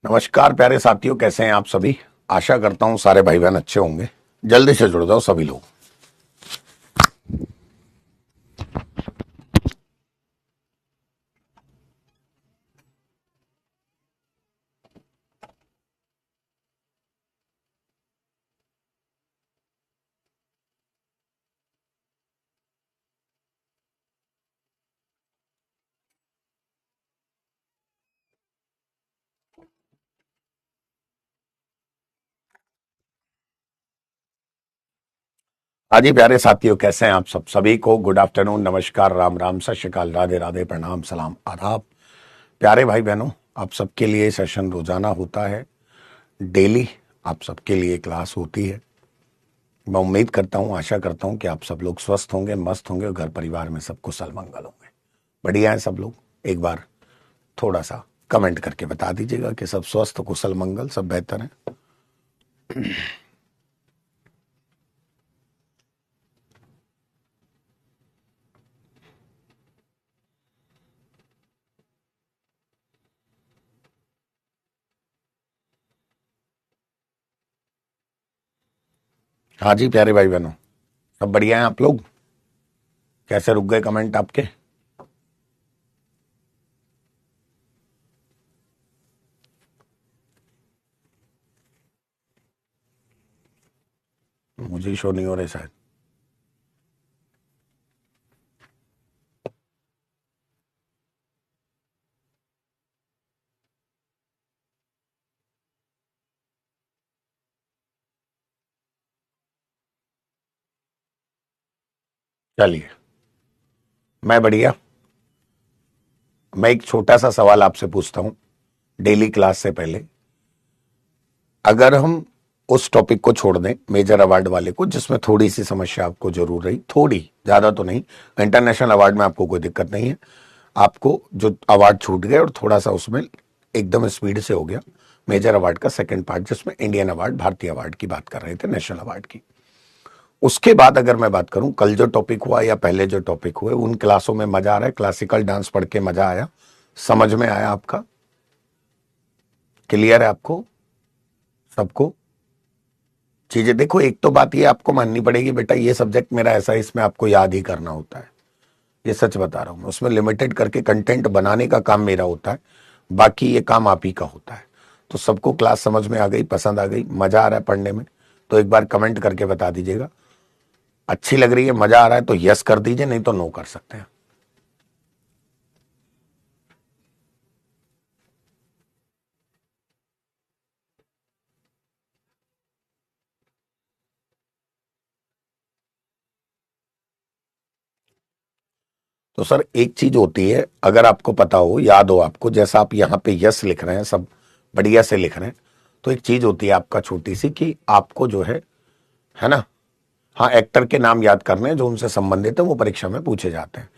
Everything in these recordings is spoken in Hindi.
नमस्कार प्यारे साथियों, कैसे हैं आप सभी। आशा करता हूं सारे भाई बहन अच्छे होंगे। जल्दी से जुड़ जाओ सभी लोग। हाँ जी प्यारे साथियों, कैसे हैं आप सब। सभी को गुड आफ्टरनून, नमस्कार, राम राम, सत श्री अकाल, राधे राधे, प्रणाम, सलाम, आदाब। प्यारे भाई बहनों, आप सबके लिए सेशन रोजाना होता है। डेली आप सबके लिए क्लास होती है। मैं उम्मीद करता हूँ, आशा करता हूँ कि आप सब लोग स्वस्थ होंगे, मस्त होंगे और घर परिवार में सब कुशल मंगल होंगे। बढ़िया है सब लोग। एक बार थोड़ा सा कमेंट करके बता दीजिएगा कि सब स्वस्थ, कुशल मंगल, सब बेहतर है। हाँ जी प्यारे भाई बहनों, सब बढ़िया हैं आप लोग। कैसे रुक गए कमेंट आपके। मुझे शो नहीं हो रहे शायद। चलिए, मैं बढ़िया। मैं एक छोटा सा सवाल आपसे पूछता हूं डेली क्लास से पहले। अगर हम उस टॉपिक को छोड़ दें, मेजर अवार्ड वाले को, जिसमें थोड़ी सी समस्या आपको जरूर रही, थोड़ी, ज्यादा तो नहीं। इंटरनेशनल अवार्ड में आपको कोई दिक्कत नहीं है। आपको जो अवार्ड छूट गए और थोड़ा सा उसमें एकदम स्पीड से हो गया। मेजर अवार्ड का सेकंड पार्ट, जिसमें इंडियन अवार्ड, भारतीय अवार्ड की बात कर रहे थे, नेशनल अवार्ड की। उसके बाद अगर मैं बात करूं, कल जो टॉपिक हुआ या पहले जो टॉपिक हुए, उन क्लासों में मजा आ रहा है। क्लासिकल डांस पढ़ के मजा आया, समझ में आया आपका, क्लियर है आपको सबको चीजें। देखो, एक तो बात ये आपको माननी पड़ेगी, बेटा ये सब्जेक्ट मेरा ऐसा है, इसमें आपको याद ही करना होता है। ये सच बता रहा हूं मैं। उसमें लिमिटेड करके कंटेंट बनाने का काम मेरा होता है, बाकी ये काम आप ही का होता है। तो सबको क्लास समझ में आ गई, पसंद आ गई, मजा आ रहा है पढ़ने में, तो एक बार कमेंट करके बता दीजिएगा। अच्छी लग रही है, मजा आ रहा है तो यस कर दीजिए, नहीं तो नो कर सकते हैं। तो सर एक चीज होती है, अगर आपको पता हो, याद हो आपको, जैसा आप यहाँ पे यस लिख रहे हैं, सब बढ़िया से लिख रहे हैं, तो एक चीज होती है आपका छोटी सी, कि आपको जो है ना, हाँ, एक्टर के नाम याद करने हैं जो उनसे संबंधित है, वो परीक्षा में पूछे जाते हैं,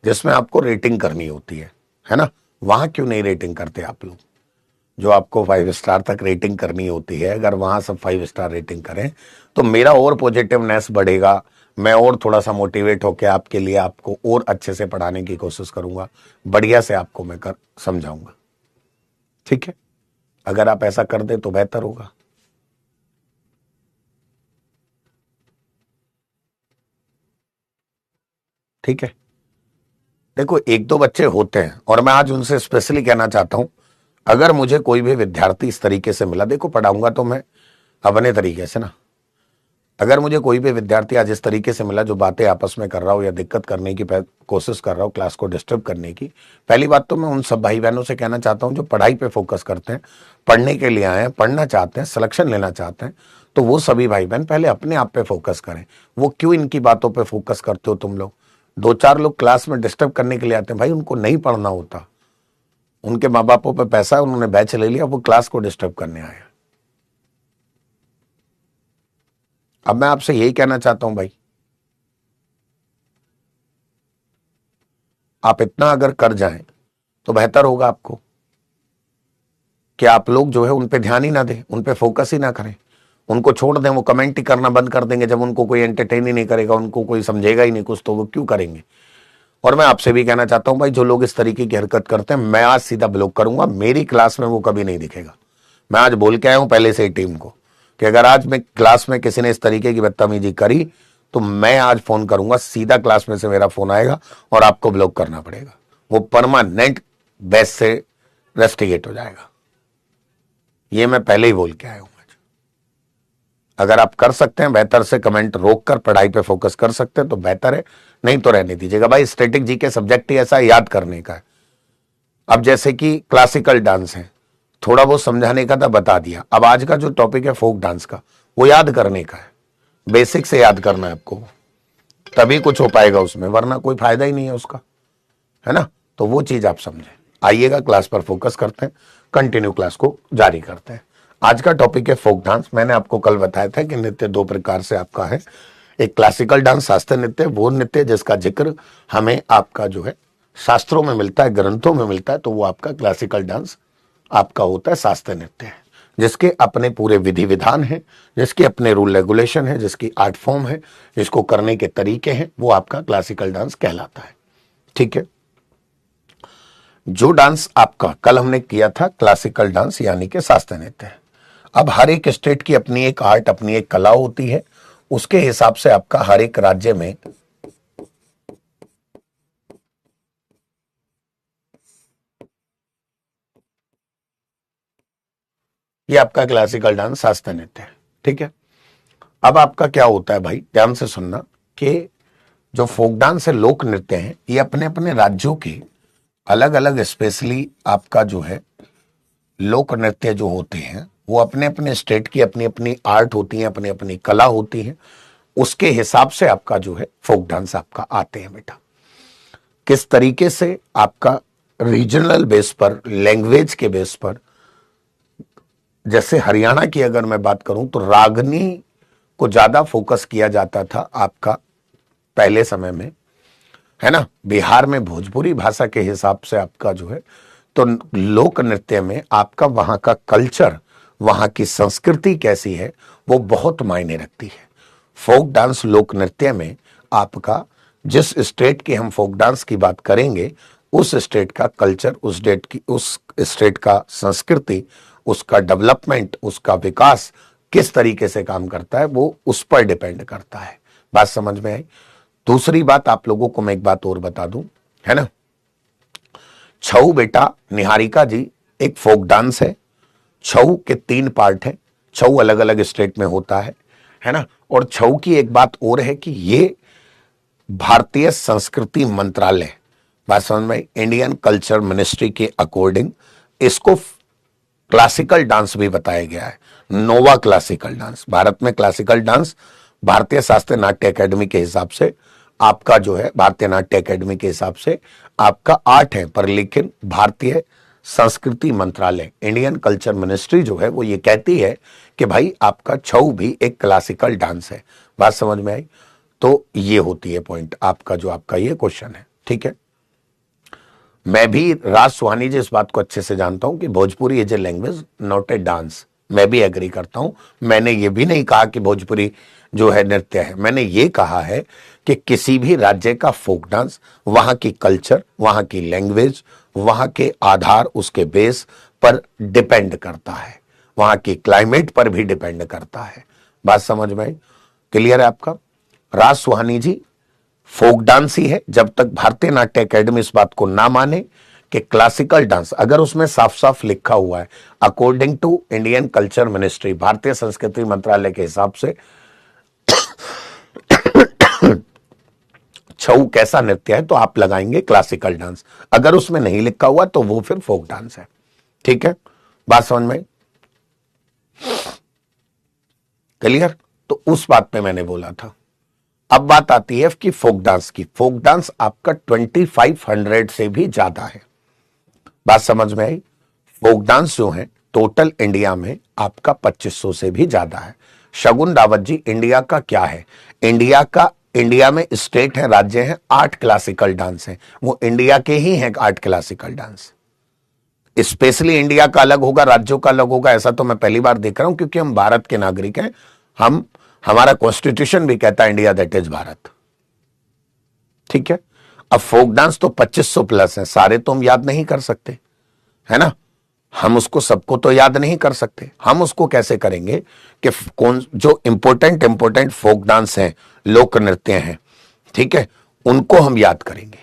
जिसमें आपको रेटिंग करनी होती है ना। वहां क्यों नहीं रेटिंग करते आप लोग। जो आपको 5 स्टार तक रेटिंग करनी होती है, अगर वहां सब 5 स्टार रेटिंग करें तो मेरा और पॉजिटिवनेस बढ़ेगा। मैं और थोड़ा सा मोटिवेट होकर आपके लिए, आपको और अच्छे से पढ़ाने की कोशिश करूंगा, बढ़िया से आपको मैं कर समझाऊंगा। ठीक है, अगर आप ऐसा कर दे तो बेहतर होगा। ठीक है, देखो एक दो बच्चे होते हैं, और मैं आज उनसे स्पेशली कहना चाहता हूं, अगर मुझे कोई भी विद्यार्थी इस तरीके से मिला, देखो पढ़ाऊंगा तो मैं अपने तरीके से ना। अगर मुझे कोई भी विद्यार्थी आज इस तरीके से मिला जो बातें आपस में कर रहा हो या दिक्कत करने की कोशिश कर रहा हो, क्लास को डिस्टर्ब करने की, पहली बात तो मैं उन सब भाई बहनों से कहना चाहता हूं जो पढ़ाई पे फोकस करते हैं, पढ़ने के लिए आए हैं, पढ़ना चाहते हैं, सिलेक्शन लेना चाहते हैं, तो वो सभी भाई बहन पहले अपने आप पे फोकस करें। वो क्यों इनकी बातों पे फोकस करते हो तुम लोग। दो चार लोग क्लास में डिस्टर्ब करने के लिए आते हैं, भाई उनको नहीं पढ़ना होता, उनके माँ बापों पे पैसा है, उन्होंने बैच ले लिया, वो क्लास को डिस्टर्ब करने आए। अब मैं आपसे यही कहना चाहता हूं भाई, आप इतना अगर कर जाएं तो बेहतर होगा आपको, कि आप लोग जो है उन पे ध्यान ही ना दें, उन पे फोकस ही ना करें, उनको छोड़ दें। वो कमेंट ही करना बंद कर देंगे, जब उनको कोई एंटरटेन ही नहीं करेगा, उनको कोई समझेगा ही नहीं कुछ, तो वो क्यों करेंगे। और मैं आपसे भी कहना चाहता हूं भाई, जो लोग इस तरीके की हरकत करते हैं, मैं आज सीधा ब्लॉक करूंगा, मेरी क्लास में वो कभी नहीं दिखेगा। मैं आज बोल के आया हूं पहले से ही टीम को कि अगर आज मैं क्लास में किसी ने इस तरीके की बदतमीजी करी तो मैं आज फोन करूंगा, सीधा क्लास में से मेरा फोन आएगा और आपको ब्लॉक करना पड़ेगा। वो परमानेंट बैच से रेस्टिगेट हो जाएगा। ये मैं पहले ही बोल के आया हूं। अगर आप कर सकते हैं बेहतर से कमेंट रोक कर पढ़ाई पे फोकस कर सकते हैं तो बेहतर है, नहीं तो रहने दीजिएगा। भाई स्टैटिक जी के सब्जेक्ट ही ऐसा याद करने का है। अब जैसे कि क्लासिकल डांस है, थोड़ा बहुत समझाने का था, बता दिया। अब आज का जो टॉपिक है फोक डांस का, वो याद करने का है, बेसिक से याद करना है आपको, तभी कुछ हो पाएगा उसमें, वरना कोई फायदा ही नहीं है उसका, है ना। तो वो चीज आप समझें। आइएगा क्लास पर फोकस करते हैं, कंटिन्यू क्लास को जारी करते हैं। आज का टॉपिक है फोक डांस। मैंने आपको कल बताया था कि नृत्य दो प्रकार से आपका है, एक क्लासिकल डांस शास्त्रीय नृत्य, वो नृत्य जिसका जिक्र हमें आपका जो है शास्त्रों में मिलता है, ग्रंथों में मिलता है, तो वो आपका क्लासिकल डांस आपका होता है, शास्त्रीय नृत्य है, जिसके अपने पूरे विधि विधान है, जिसके अपने रूल रेगुलेशन है, जिसकी आर्ट फॉर्म है, जिसको करने के तरीके हैं, वो आपका क्लासिकल डांस कहलाता है। ठीक है। जो डांस आपका कल हमने किया था क्लासिकल डांस यानी कि शास्त्रीय नृत्य है। अब हर एक स्टेट की अपनी एक आर्ट, अपनी एक कला होती है, उसके हिसाब से आपका हर एक राज्य में ये आपका क्लासिकल डांस शास्त्रीय नृत्य है। ठीक है। अब आपका क्या होता है भाई, ध्यान से सुनना कि जो फोक डांस है, लोक नृत्य है, ये अपने अपने राज्यों के अलग अलग, स्पेशली आपका जो है लोक नृत्य जो होते हैं, वो अपने अपने स्टेट की अपनी अपनी आर्ट होती है, अपनी अपनी कला होती है, उसके हिसाब से आपका जो है फोक डांस आपका आते हैं बेटा। किस तरीके से आपका रीजनल बेस पर, लैंग्वेज के बेस पर, जैसे हरियाणा की अगर मैं बात करूं तो रागनी को ज्यादा फोकस किया जाता था आपका पहले समय में, है ना। बिहार में भोजपुरी भाषा के हिसाब से आपका जो है, तो लोक नृत्य में आपका वहां का कल्चर, वहां की संस्कृति कैसी है, वो बहुत मायने रखती है। फोक डांस लोक नृत्य में आपका जिस स्टेट की हम फोक डांस की बात करेंगे, उस स्टेट का कल्चर, उस स्टेट का संस्कृति, उसका डेवलपमेंट, उसका विकास किस तरीके से काम करता है, वो उस पर डिपेंड करता है। बात समझ में आई। दूसरी बात आप लोगों को मैं एक बात और बता दूं, है ना। छऊ बेटा, निहारिका जी, एक फोक डांस है। छऊ के 3 पार्ट है। छऊ अलग अलग स्टेट में होता है ना। और छऊ की एक बात और है कि ये भारतीय संस्कृति मंत्रालय, बात समझ में, इंडियन कल्चर मिनिस्ट्री के अकॉर्डिंग इसको क्लासिकल डांस भी बताया गया है। नोवा क्लासिकल डांस, भारत में क्लासिकल डांस भारतीय शास्त्रीय नाट्य अकेडमी के हिसाब से आपका जो है, भारतीय नाट्य अकेडमी के हिसाब से आपका आर्ट है, पर लेकिन भारतीय संस्कृति मंत्रालय, इंडियन कल्चर मिनिस्ट्री जो है, वो ये कहती है कि भाई आपका छऊ भी एक क्लासिकल डांस है। बात समझ में आई। तो ये होती है पॉइंट आपका, जो आपका ये क्वेश्चन है। ठीक है। मैं भी, राज सुहानी जी, इस बात को अच्छे से जानता हूं कि Bhojpuri is a language not a dance. मैं भी एग्री करता हूं। मैंने ये भी नहीं कहा कि भोजपुरी जो है नृत्य है, मैंने ये कहा है कि किसी भी राज्य का फोक डांस वहां की कल्चर, वहां की लैंग्वेज, वहां के आधार, उसके बेस पर डिपेंड करता है, वहां की क्लाइमेट पर भी डिपेंड करता है। बात समझ में आई। क्लियर है आपका। राज सुहानी जी, फोक डांस ही है जब तक भारतीय नाट्य अकेडमी इस बात को ना माने कि क्लासिकल डांस, अगर उसमें साफ साफ लिखा हुआ है according to Indian culture ministry, भारतीय संस्कृति मंत्रालय के हिसाब से छऊ कैसा नृत्य है, तो आप लगाएंगे क्लासिकल डांस। अगर उसमें नहीं लिखा हुआ तो वो फिर फोक डांस है। ठीक है। बात समझ में। क्लियर। तो उस बात पे मैंने बोला था। अब बात आती है कि फोक डांस की। फोक डांस आपका 2500 से भी ज्यादा है। बात समझ में आई। फोक डांस जो है टोटल इंडिया में आपका 2500 से भी ज्यादा है। शगुन रावत जी, इंडिया का क्या है? इंडिया में स्टेट है, राज्य है, 8 क्लासिकल डांस है। वो इंडिया के ही हैं 8 क्लासिकल डांस। स्पेशली इंडिया का अलग होगा, राज्यों का अलग होगा, ऐसा तो मैं पहली बार देख रहा हूं, क्योंकि हम भारत के नागरिक हैं। हमारा कॉन्स्टिट्यूशन भी कहता है इंडिया दैट इज भारत। ठीक है। अब फोक डांस तो 2500 प्लस है, सारे तो हम याद नहीं कर सकते, है ना। हम उसको सबको तो याद नहीं कर सकते। हम उसको कैसे करेंगे कि कौन जो इंपॉर्टेंट इंपॉर्टेंट फोक डांस हैं, लोक नृत्य हैं, ठीक है, उनको हम याद करेंगे,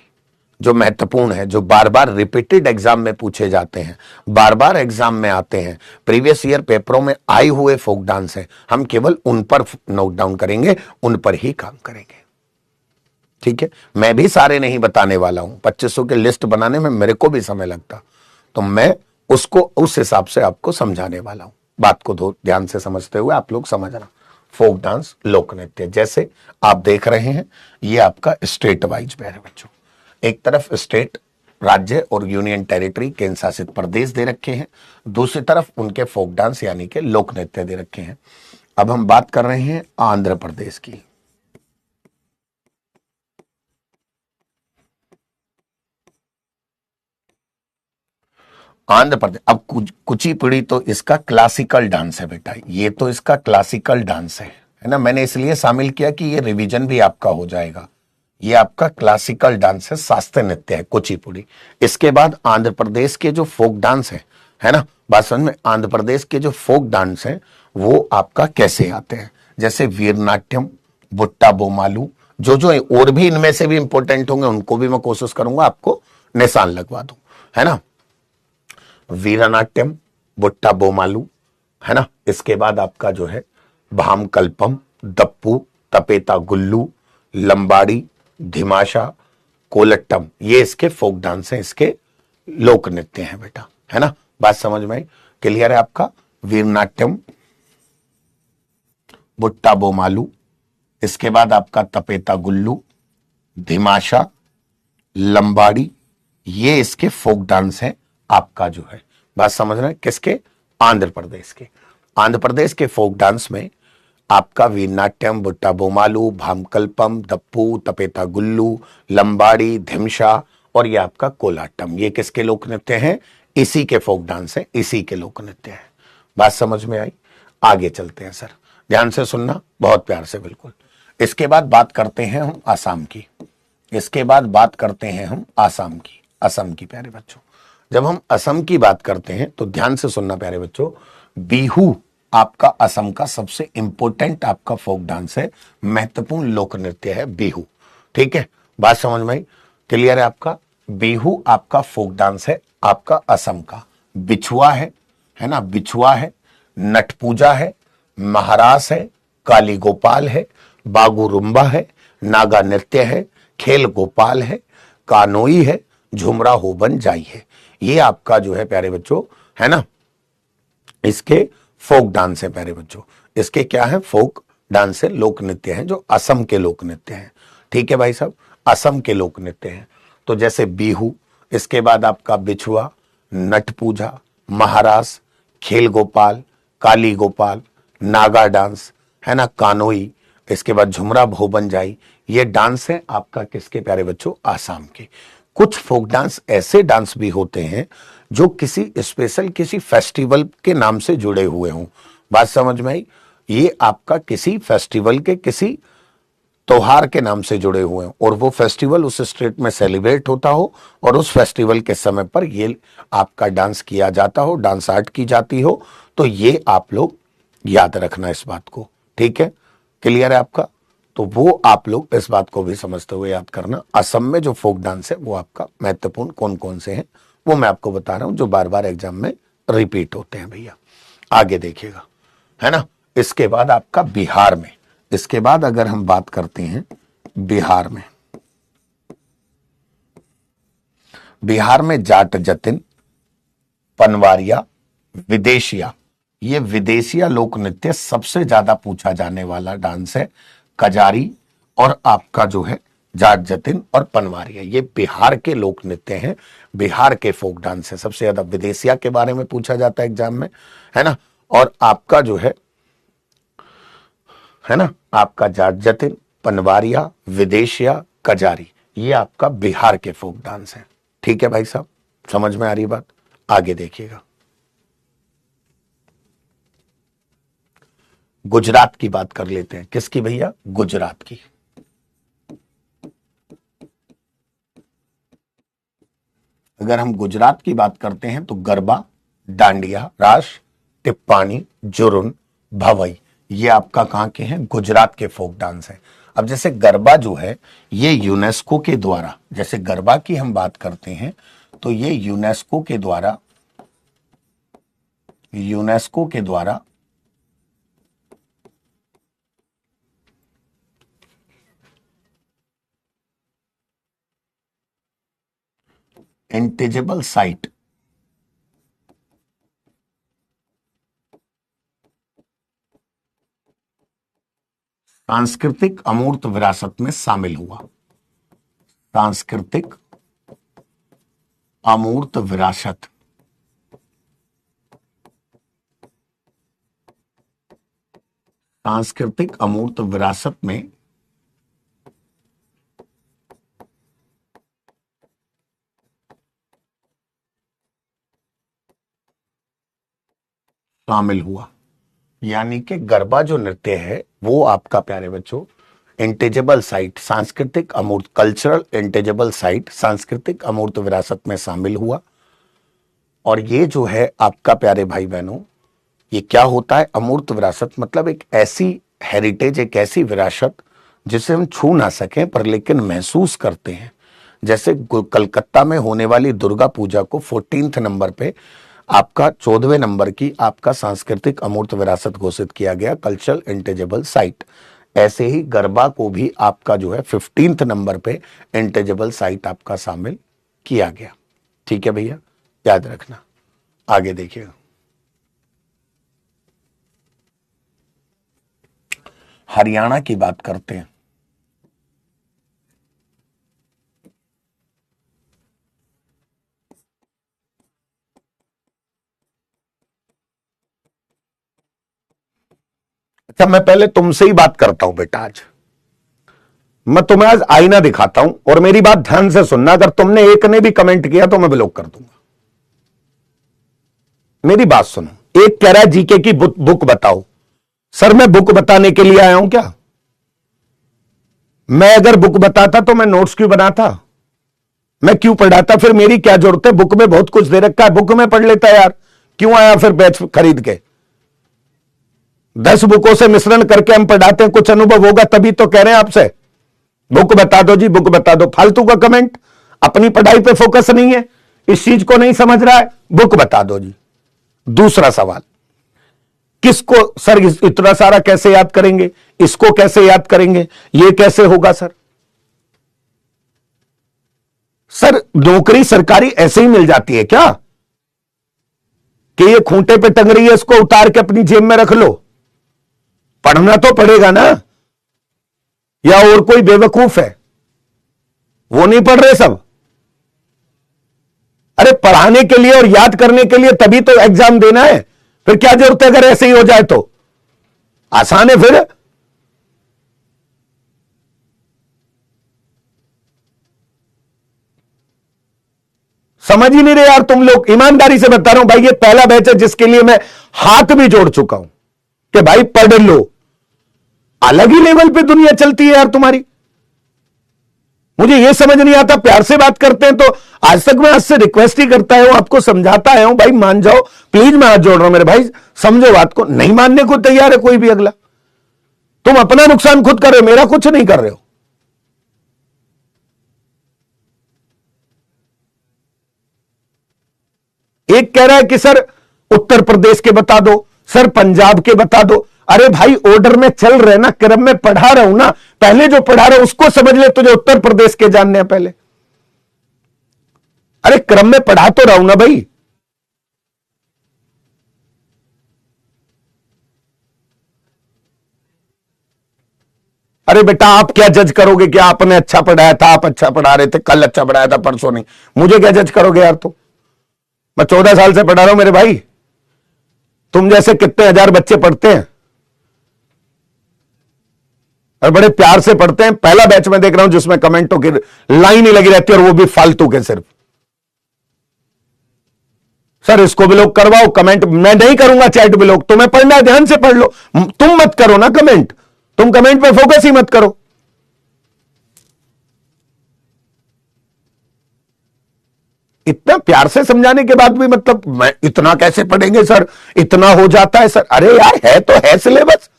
जो महत्वपूर्ण है, जो बार बार रिपीटेड एग्जाम में पूछे जाते हैं, बार बार एग्जाम में आते हैं, प्रीवियस ईयर पेपरों में आए हुए फोक डांस हैं, हम केवल उन पर नोट डाउन करेंगे, उन पर ही काम करेंगे। ठीक है, मैं भी सारे नहीं बताने वाला हूं, 2500 की लिस्ट बनाने में मेरे को भी समय लगता, तो मैं उसको उस हिसाब से आपको समझाने वाला हूं। बात को ध्यान से समझते हुए आप लोग समझना। फोक डांस, लोक नृत्य, जैसे आप देख रहे हैं, ये आपका स्टेट वाइज है बच्चों। एक तरफ स्टेट, राज्य और यूनियन टेरिटरी, केंद्र शासित प्रदेश दे रखे हैं, दूसरी तरफ उनके फोक डांस यानी कि लोक नृत्य दे रखे हैं। अब हम बात कर रहे हैं आंध्र प्रदेश की। आंध्र प्रदेश, अब कुचिपुड़ी तो इसका क्लासिकल डांस है बेटा, ये तो इसका क्लासिकल डांस है ना, मैंने इसलिए शामिल किया कि ये रिवीजन भी आपका हो जाएगा। ये आपका क्लासिकल डांस है, शास्त्रीय नृत्य है कुचिपुड़ी। इसके बाद आंध्र प्रदेश के जो फोक डांस है ना, बात समझ में, आंध्र प्रदेश के जो फोक डांस है वो आपका कैसे आते हैं, जैसे वीरनाट्यम, बुट्टा बोमालू, जो जो है, और भी इनमें से भी इंपॉर्टेंट होंगे, उनको भी मैं कोशिश करूंगा आपको निशान लगवा दूं, है ना। वीरनाट्यम, बुट्टा बोमालू, है ना। इसके बाद आपका जो है भामकल्पम, दप्पू, तपेता गुल्लू, लंबाड़ी, धिमाशा, कोलट्टम, ये इसके फोक डांस हैं, इसके लोक नृत्य हैं बेटा, है ना। बात समझ में आई, क्लियर है आपका। वीरनाट्यम, बुट्टा बोमालू, इसके बाद आपका तपेता गुल्लू, धिमाशा, लंबाड़ी, ये इसके फोक डांस है आपका जो है। बात समझ रहे हैं, किसके, आंध्र प्रदेश के। आंध्र प्रदेश के फोक डांस में आपका वीरनाट्यम, बुट्टा बोमालू, भामकल्पम, दप्पू, तपेता गुल्लू, लंबाड़ी, धिमशा और ये आपका कोलाटम, ये किसके लोक नृत्य हैं, इसी के फोक डांस है, इसी के लोक नृत्य है। बात समझ में आई, आगे चलते हैं सर, ध्यान से सुनना, बहुत प्यार से बिल्कुल। इसके बाद बात करते हैं हम आसाम की। इसके बाद बात करते हैं हम आसाम की, असम की प्यारे बच्चों। जब हम असम की बात करते हैं तो ध्यान से सुनना प्यारे बच्चों, बिहू आपका असम का सबसे इंपॉर्टेंट आपका फोक डांस है, महत्वपूर्ण लोक नृत्य है बिहू। ठीक है, बात समझ में आई, क्लियर है आपका। बिहू आपका फोक डांस है आपका असम का। बिछुआ है ना, बिछुआ है, नट पूजा है, महारास है, काली गोपाल है, बागुरुम्बा है, नागा नृत्य है, खेल गोपाल है, कानोई है, झुमरा होबन जाई है। ये आपका जो है प्यारे बच्चों, है ना, इसके फोक डांस है प्यारे बच्चों। इसके क्या है, फोक डांस है, लोक नृत्य है, जो असम के लोक नृत्य हैं। ठीक है भाई साहब, असम के लोक नृत्य हैं। तो जैसे बिहू, इसके बाद आपका बिछुआ, नट पूजा, महारास, खेल गोपाल, काली गोपाल, नागा डांस, है ना, कानोई, इसके बाद झुमरा भोबन जाई, ये डांस है आपका किसके प्यारे बच्चों, आसाम के। कुछ फोक डांस ऐसे डांस भी होते हैं जो किसी स्पेशल किसी फेस्टिवल के नाम से जुड़े हुए हों। बात समझ में आई, ये आपका किसी फेस्टिवल के किसी त्योहार के नाम से जुड़े हुए हैं और वो फेस्टिवल उस स्टेट में सेलिब्रेट होता हो और उस फेस्टिवल के समय पर ये आपका डांस किया जाता हो, डांस आर्ट की जाती हो, तो ये आप लोग याद रखना इस बात को। ठीक है, क्लियर है आपका। तो वो आप लोग इस बात को भी समझते हुए याद करना, असम में जो फोक डांस है वो आपका महत्वपूर्ण कौन कौन से हैं वो मैं आपको बता रहा हूं, जो बार बार एग्जाम में रिपीट होते हैं भैया। आगे देखिएगा, है ना। इसके बाद आपका बिहार में, इसके बाद अगर हम बात करते हैं बिहार में, बिहार में जाट जतिन, पनवारिया, विदेशिया, ये विदेशिया लोक नृत्य सबसे ज्यादा पूछा जाने वाला डांस है। कजारी और आपका जो है जाट जतिन और पनवारिया, ये बिहार के लोक नृत्य हैं, बिहार के फोक डांस है। सबसे ज्यादा विदेशिया के बारे में पूछा जाता है एग्जाम में, है ना। और आपका जो है ना, आपका जाट जतिन, पनवारिया, विदेशिया, कजारी, ये आपका बिहार के फोक डांस है। ठीक है भाई साहब, समझ में आ रही बात, आगे देखिएगा। गुजरात की बात कर लेते हैं, किसकी भैया, गुजरात की। अगर हम गुजरात की बात करते हैं तो गरबा, डांडिया, रास, टिप्पाणी, जुरुन, भवई, ये आपका कहां के हैं? गुजरात के फोक डांस है। अब जैसे गरबा जो है ये यूनेस्को के द्वारा, जैसे गरबा की हम बात करते हैं तो ये यूनेस्को के द्वारा इंटेजेबल साइट, सांस्कृतिक अमूर्त विरासत में शामिल हुआ। सांस्कृतिक अमूर्त विरासत, सांस्कृतिक अमूर्त विरासत में शामिल हुआ। यानी कि गरबा जो नृत्य है वो आपका प्यारे बच्चों इंटेजेबल साइट, सांस्कृतिक अमूर्त, कल्चरल इंटेजेबल साइट, सांस्कृतिक अमूर्त विरासत में शामिल हुआ। और ये जो है आपका प्यारे भाई बहनों, ये क्या होता है? अमूर्त विरासत मतलब एक ऐसी हेरिटेज, एक ऐसी विरासत जिसे हम छू ना सकें पर लेकिन महसूस करते हैं। जैसे कलकत्ता में होने वाली दुर्गा पूजा को 14th नंबर पे आपका 14वें नंबर की आपका सांस्कृतिक अमूर्त विरासत घोषित किया गया, कल्चरल इंटेजेबल साइट। ऐसे ही गरबा को भी आपका जो है 15th नंबर पे इंटेजेबल साइट आपका शामिल किया गया। ठीक है भैया, याद रखना। आगे देखिएगा, हरियाणा की बात करते हैं। अच्छा, मैं पहले तुमसे ही बात करता हूं बेटा। आज मैं तुम्हें आज आईना दिखाता हूं और मेरी बात ध्यान से सुनना। अगर तुमने एक ने भी कमेंट किया तो मैं ब्लॉक कर दूंगा। मेरी बात सुनो। एक कह रहा है जीके की बुक बताओ। सर मैं बुक बताने के लिए आया हूं क्या? मैं अगर बुक बताता तो मैं नोट्स क्यों बनाता? मैं क्यों पढ़ाता? फिर मेरी क्या जरूरत है? बुक में बहुत कुछ दे रखा है, बुक में पढ़ लेता यार। क्यों आया फिर बैच खरीद के? 10 बुकों से मिश्रण करके हम पढ़ाते हैं, कुछ अनुभव होगा तभी तो कह रहे हैं आपसे बुक बता दो जी, बुक बता दो। फालतू का कमेंट, अपनी पढ़ाई पे फोकस नहीं है, इस चीज को नहीं समझ रहा है, बुक बता दो जी। दूसरा सवाल, किसको सर इतना सारा कैसे याद करेंगे? इसको कैसे याद करेंगे? ये कैसे होगा सर? सर नौकरी सरकारी ऐसे ही मिल जाती है क्या कि ये खूंटे पे टंग रही है, इसको उतार के अपनी जेब में रख लो? पढ़ना तो पड़ेगा ना। या और कोई बेवकूफ है वो नहीं पढ़ रहे सब? अरे पढ़ाने के लिए और याद करने के लिए तभी तो एग्जाम देना है। फिर क्या जरूरत है अगर ऐसे ही हो जाए तो? आसान है फिर। समझ ही नहीं रहे यार तुम लोग। ईमानदारी से बता रहा हूं भाई, ये पहला बैच है जिसके लिए मैं हाथ भी जोड़ चुका हूं कि भाई पढ़ लो। अलग ही लेवल पे दुनिया चलती है यार तुम्हारी। मुझे यह समझ नहीं आता, प्यार से बात करते हैं तो आज तक मैं आपसे रिक्वेस्ट ही करता हूं, आपको समझाता आया हूं भाई मान जाओ प्लीज। मैं हाथ जोड़ रहा हूं मेरे भाई, समझो बात को। नहीं मानने को तैयार है कोई भी अगला। तुम अपना नुकसान खुद कर रहे हो, मेरा कुछ नहीं कर रहे हो। एक कह रहा है कि सर उत्तर प्रदेश के बता दो, सर पंजाब के बता दो। अरे भाई ऑर्डर में चल रहे ना, क्रम में पढ़ा रहा हूं ना। पहले जो पढ़ा रहा हूं उसको समझ ले, तुझे उत्तर प्रदेश के जानने हैं पहले। अरे क्रम में पढ़ा तो रहा हूं ना भाई। अरे बेटा आप क्या जज करोगे कि आपने अच्छा पढ़ाया था, आप अच्छा पढ़ा रहे थे, कल अच्छा पढ़ाया था, परसों नहीं? मुझे क्या जज करोगे यार? तो मैं 14 साल से पढ़ा रहा हूं मेरे भाई। तुम जैसे कितने हजार बच्चे पढ़ते हैं और बड़े प्यार से पढ़ते हैं। पहला बैच में देख रहा हूं जिसमें कमेंटों की लाइन ही लगी रहती है और वो भी फालतू के सिर्फ। सर इसको ब्लॉक करवाओ, कमेंट मैं नहीं करूंगा, चैट ब्लॉक। तुम्हें पढ़ना है ध्यान से पढ़ लो, तुम मत करो ना कमेंट। तुम कमेंट पे फोकस ही मत करो। इतना प्यार से समझाने के बाद भी मतलब मैं इतना कैसे पढ़ेंगे सर, इतना हो जाता है सर। अरे यार है तो है सिलेबस,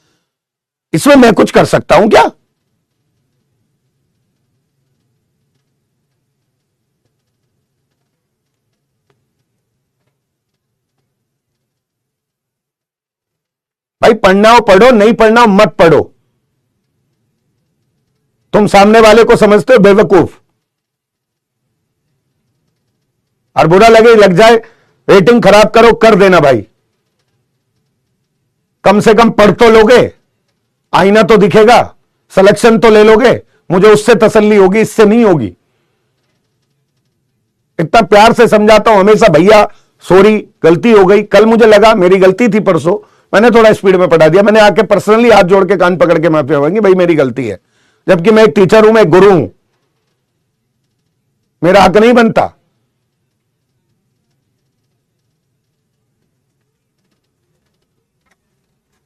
इसमें मैं कुछ कर सकता हूं क्या? भाई पढ़ना हो पढ़ो, नहीं पढ़ना हो मत पढ़ो। तुम सामने वाले को समझते हो बेवकूफ, और बुरा लगे लग जाए, रेटिंग खराब करो कर देना भाई, कम से कम पढ़ तो लोगे, आईना तो दिखेगा, सिलेक्शन तो ले लोगे, मुझे उससे तसल्ली होगी, इससे नहीं होगी। इतना प्यार से समझाता हूं हमेशा, भैया सॉरी गलती हो गई, कल मुझे लगा मेरी गलती थी, परसों मैंने थोड़ा स्पीड में पढ़ा दिया, मैंने आके पर्सनली हाथ जोड़ के कान पकड़ के माफी मांगी, भाई मेरी गलती है, जबकि मैं एक टीचर हूं, मैं एक गुरु हूं, मेरा हक नहीं बनता।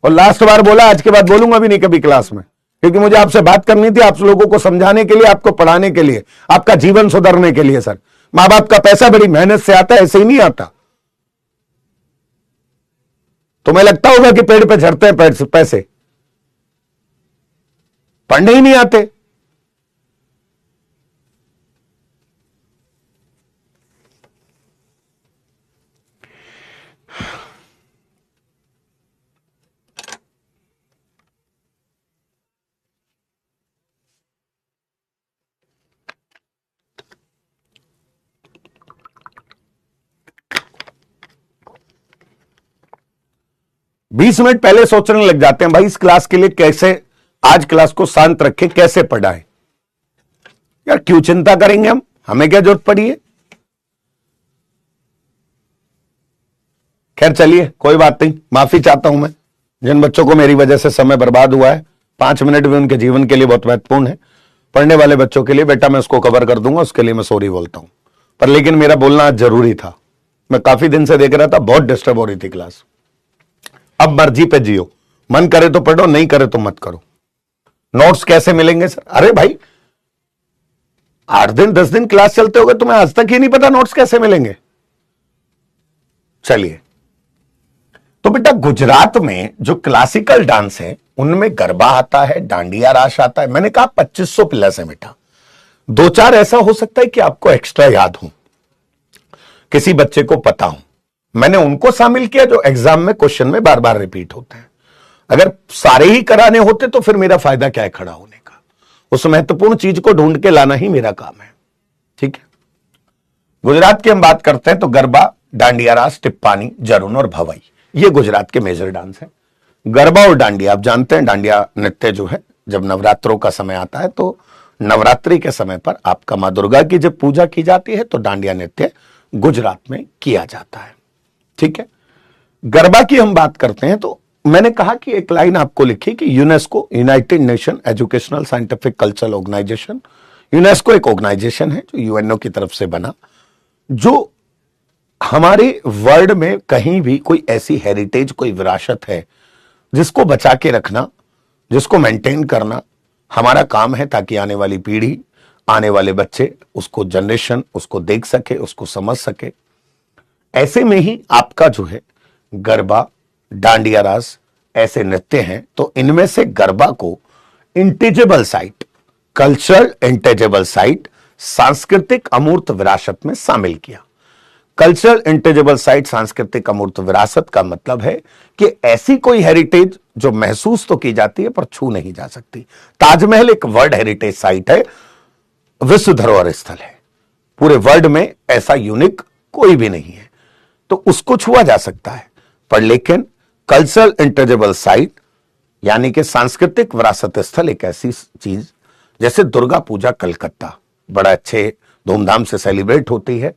और लास्ट बार बोला, आज के बाद बोलूंगा भी नहीं कभी क्लास में, क्योंकि मुझे आपसे बात करनी थी, आप लोगों को समझाने के लिए, आपको पढ़ाने के लिए, आपका जीवन सुधारने के लिए। सर मां बाप का पैसा बड़ी मेहनत से आता है, ऐसे ही नहीं आता। तुम्हें लगता होगा कि पेड़ पे झड़ते हैं पैसे, पढ़ने ही नहीं आते। बीस मिनट पहले सोचने लग जाते हैं भाई इस क्लास के लिए कैसे आज क्लास को शांत रखें, कैसे पढ़ाएं। यार क्यों चिंता करेंगे हम, हमें क्या जरूरत पड़ी है। खैर चलिए कोई बात नहीं, माफी चाहता हूं मैं जिन बच्चों को मेरी वजह से समय बर्बाद हुआ है। 5 मिनट भी उनके जीवन के लिए बहुत महत्वपूर्ण है। पढ़ने वाले बच्चों के लिए बेटा मैं उसको कवर कर दूंगा, उसके लिए मैं सॉरी बोलता हूं, पर लेकिन मेरा बोलना आज जरूरी था। मैं काफी दिन से देख रहा था, बहुत डिस्टर्ब हो रही थी क्लास। अब मर्जी पे जियो, मन करे तो पढ़ो, नहीं करे तो मत करो। नोट्स कैसे मिलेंगे सर? अरे भाई 8 दिन 10 दिन क्लास चलते हो गए, तुम्हें आज तक ही नहीं पता नोट्स कैसे मिलेंगे? चलिए, तो बेटा गुजरात में जो क्लासिकल डांस है उनमें गरबा आता है, डांडिया रास आता है। मैंने कहा 2500 प्लस है बेटा, 2-4 ऐसा हो सकता है कि आपको एक्स्ट्रा याद हो, किसी बच्चे को पता हो। मैंने उनको शामिल किया जो एग्जाम में क्वेश्चन में बार बार रिपीट होते हैं। अगर सारे ही कराने होते तो फिर मेरा फायदा क्या है खड़ा होने का। उस महत्वपूर्ण चीज को ढूंढ के लाना ही मेरा काम है। ठीक है, गुजरात की हम बात करते हैं तो गरबा, डांडिया रास, टिप्पानी, जरून और भवाई, ये गुजरात के मेजर डांस है। गरबा और डांडिया आप जानते हैं, डांडिया नृत्य जो है जब नवरात्रों का समय आता है तो नवरात्रि के समय पर आपका मां दुर्गा की जब पूजा की जाती है तो डांडिया नृत्य गुजरात में किया जाता है। ठीक है, गरबा की हम बात करते हैं तो मैंने कहा कि एक लाइन आपको लिखी कि UNESCO, united nation educational scientific cultural organisation, UNESCO एक ऑर्गेनाइजेशन है जो यूएनओ की तरफ से बना, जो हमारे वर्ल्ड में कहीं भी कोई ऐसी हेरिटेज, कोई विरासत है जिसको बचा के रखना, जिसको मेंटेन करना हमारा काम है, ताकि आने वाली पीढ़ी, आने वाले बच्चे उसको, जनरेशन उसको देख सके, उसको समझ सके। ऐसे में ही आपका जो है गरबा, डांडिया रास ऐसे नृत्य हैं, तो इनमें से गरबा को इंटेजेबल साइट, कल्चरल इंटेजेबल साइट, सांस्कृतिक अमूर्त विरासत में शामिल किया। कल्चरल इंटेजेबल साइट, सांस्कृतिक अमूर्त विरासत का मतलब है कि ऐसी कोई हेरिटेज जो महसूस तो की जाती है पर छू नहीं जा सकती। ताजमहल एक वर्ल्ड हेरिटेज साइट है, विश्व धरोहर स्थल है, पूरे वर्ल्ड में ऐसा यूनिक कोई भी नहीं है, तो उसको छुआ जा सकता है। पर लेकिन कल्चरल इंटेजेबल साइट यानी कि सांस्कृतिक विरासत स्थल एक ऐसी चीज, जैसे दुर्गा पूजा कलकत्ता बड़ा अच्छे धूमधाम से सेलिब्रेट होती है,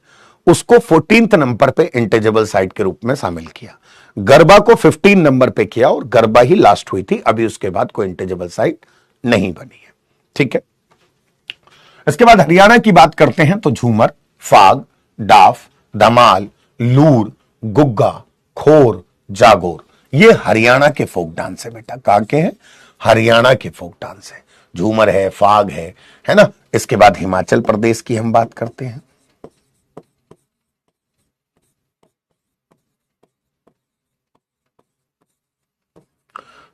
उसको 14th नंबर पे इंटेजेबल साइट के रूप में शामिल किया। गरबा को 15 नंबर पे किया और गरबा ही लास्ट हुई थी, अभी उसके बाद कोई इंटेजेबल साइट नहीं बनी है। ठीक है, इसके बाद हरियाणा की बात करते हैं तो झूमर, फाग, डाफ, धमाल, लूर, गुग्गा, खोर, जागोर, ये हरियाणा के फोक डांस है बेटा। कहां के हैं? हरियाणा के फोक डांस है। झूमर है, फाग है ना। इसके बाद हिमाचल प्रदेश की हम बात करते हैं।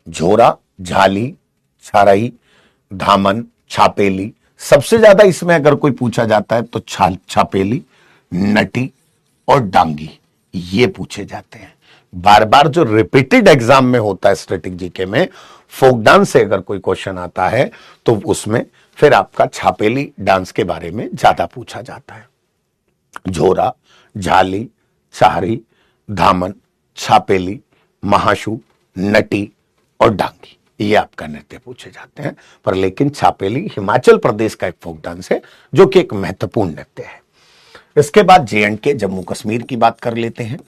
झोरा, झाली, छारई, धामन, छापेली। सबसे ज्यादा इसमें अगर कोई पूछा जाता है तो छापेली, नटी और डांगी, ये पूछे जाते हैं। बार बार जो रिपीटेड एग्जाम में होता है स्टैटिक जीके में, फोक डांस से अगर कोई क्वेश्चन आता है तो उसमें फिर आपका छापेली डांस के बारे में ज्यादा पूछा जाता है। झोरा, झाली, छारी, धामन, छापेली, महाशू, नटी और डांगी, ये आपका नृत्य पूछे जाते हैं। पर लेकिन छापेली हिमाचल प्रदेश का एक फोक डांस है जो कि एक महत्वपूर्ण नृत्य है। इसके बाद J&K जम्मू कश्मीर की बात कर लेते हैं।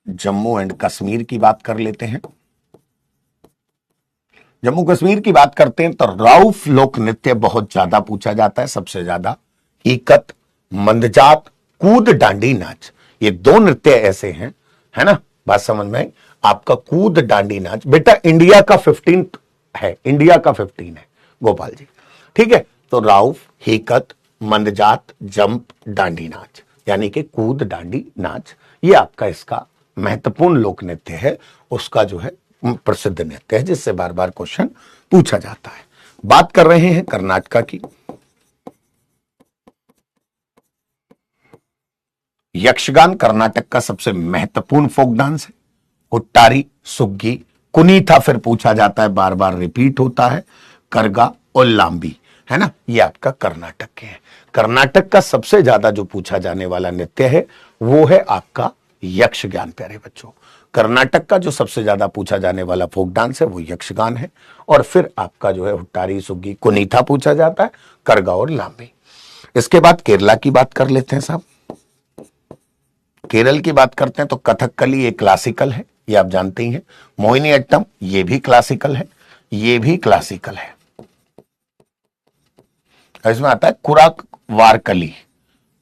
जम्मू एंड कश्मीर की बात कर लेते हैं। जम्मू कश्मीर की बात करते हैं तो राउफ लोक नृत्य बहुत ज्यादा पूछा जाता है, सबसे ज्यादा। हीकत, मंदजात, कूद डांडी नाच, ये दो नृत्य ऐसे हैं, है ना, बात समझ में आई। आपका कूद डांडी नाच बेटा इंडिया का 15 है, इंडिया का 15 है गोपाल जी, ठीक है। तो राउफ, हीकत, मंदजात, जंप, डांडी नाच, यानी कि कूद डांडी नाच, ये आपका इसका महत्वपूर्ण लोक नृत्य है, उसका जो है प्रसिद्ध नृत्य है जिससे बार बार क्वेश्चन पूछा जाता है। बात कर रहे हैं कर्नाटका की। यक्षगान कर्नाटक का सबसे महत्वपूर्ण फोक डांस है। हुट्टारी, सुग्गी, कुनीथा फिर पूछा जाता है, बार बार रिपीट होता है, करगा और लांबी, है ना, ये आपका कर्नाटक के हैं। कर्नाटक का सबसे ज्यादा जो पूछा जाने वाला नृत्य है वो है आपका यक्षगान। प्यारे बच्चों, कर्नाटक का जो सबसे ज्यादा पूछा जाने वाला फोक डांस है वो यक्षगान है, और फिर आपका जो है हुट्टारी, सुग्गी, कुनीथा पूछा जाता है, करगा और लांबी। इसके बाद केरला की बात कर लेते हैं साहब। केरल की बात करते हैं तो कथकली एक क्लासिकल है, ये आप जानते ही हैं। मोहिनी अट्टम ये भी क्लासिकल है, ये भी क्लासिकल है। इसमें आता है कुरावारकली,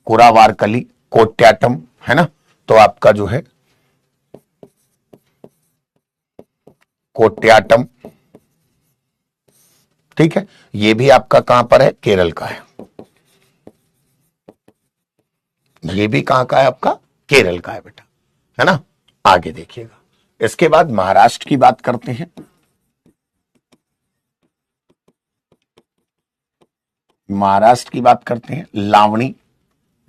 कुरावारकली, कोट्याटम, है ना, तो आपका जो है कोट्याटम, ठीक है, ये भी आपका कहां पर है, केरल का है। ये भी कहां का है, आपका केरल का है बेटा, है ना। आगे देखिएगा, इसके बाद महाराष्ट्र की बात करते हैं। महाराष्ट्र की बात करते हैं, लावणी,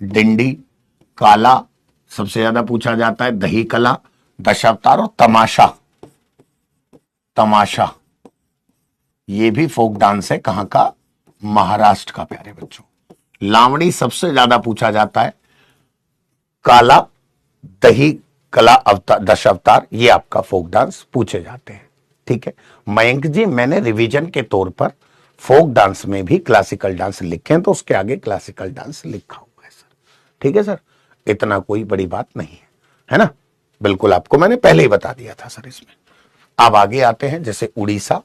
डिंडी, काला, सबसे ज्यादा पूछा जाता है, दही कला, दशावतार और तमाशा। तमाशा ये भी फोक डांस है, कहां का, महाराष्ट्र का प्यारे बच्चों। लावणी सबसे ज्यादा पूछा जाता है, काला, दही कला, अवतार, दशावतार, ये आपका फोक डांस पूछे जाते हैं, ठीक है। मयंक जी मैंने रिवीजन के तौर पर फोक डांस में भी क्लासिकल डांस लिखे हैं, तो उसके आगे क्लासिकल डांस लिखा हुआ है सर, ठीक है सर, इतना कोई बड़ी बात नहीं है ना, बिल्कुल आपको मैंने पहले ही बता दिया था सर इसमें। अब आगे आते हैं, जैसे उड़ीसा,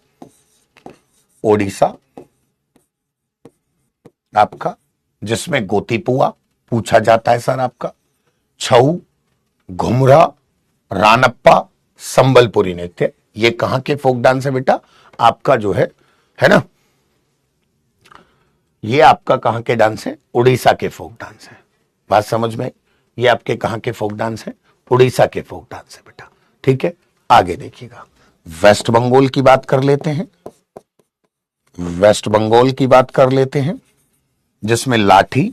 ओडिशा आपका, जिसमें गोतीपुआ पूछा जाता है सर आपका, छऊ, घुमरा, रानप्पा, संबलपुरी नृत्य, ये कहां के फोक डांस है बेटा, आपका जो है ना, ये आपका कहां के डांस है, उड़ीसा के फोक डांस है। बात समझ में, ये आपके कहां के फोक डांस है, उड़ीसा के फोक डांस है बेटा, ठीक है। आगे देखिएगा, वेस्ट बंगाल की बात कर लेते हैं। वेस्ट बंगाल की बात कर लेते हैं, जिसमें लाठी,